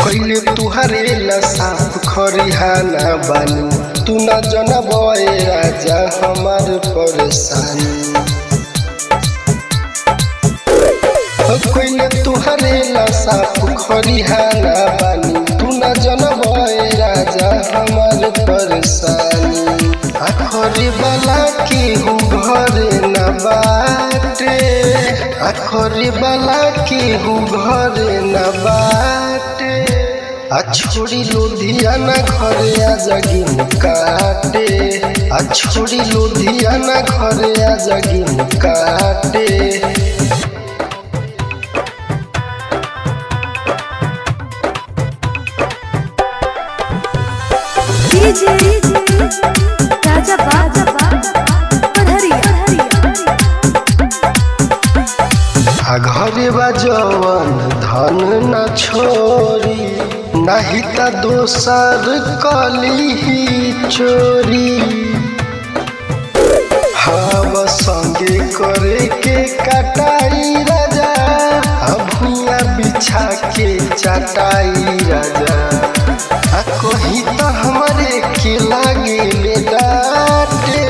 कइले तुहरे ला साफ खरिहाना बानी तू न जनबे राजा हमार परेशानी। कइले तुहरे ला साफ खरिहाना बानी तू न जनबे राजा हमार परेशानी। आखरी वाला के हूँ घरे न बाटे, आखरी वाला के हूँ घरे न बाटे। छोड़ी लुधियाना घरे आजा गेहूं काटे, छोड़ी लुधियाना घरे आजा गेहूं काटे। घरे बाजवन धन न छोरी नहीं ता दोसर कली चोरी। हम संगे करे के कटाई राजा, भुइया बिछा के चटाई राजा। कहीं तो हमारे के लागे ले डाटे,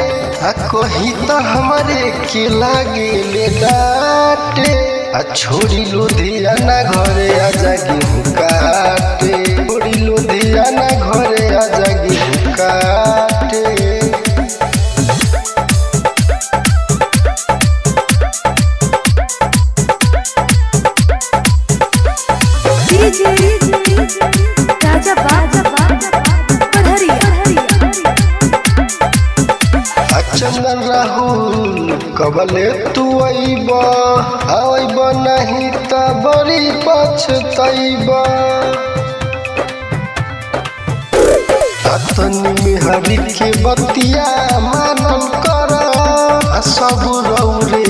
कहीं तो हमारे के लागे ले डाटे। छोड़ी लुधियाना घरे आजा गेहूं काटे, छोड़ी लुधियाना घरे आजा गेहूं काटे। चंदन राहुल कबले तू अइब नहीं त बड़ी पछतइबा। तनी मेहरी के बतिया मानल कर, सब रौरे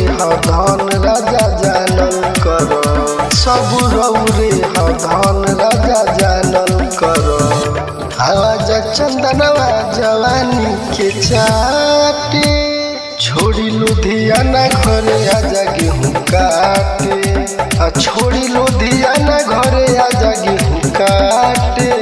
धन राजा जानल कर, सब रौरे धन राजा जानल कर। आवाज चंदनवा जवानी के चाटे, छोड़ी लुधियाना घरे आजा गेहूं काटे, छोड़ी लुधियाना घरे आजा गेहूं काटे।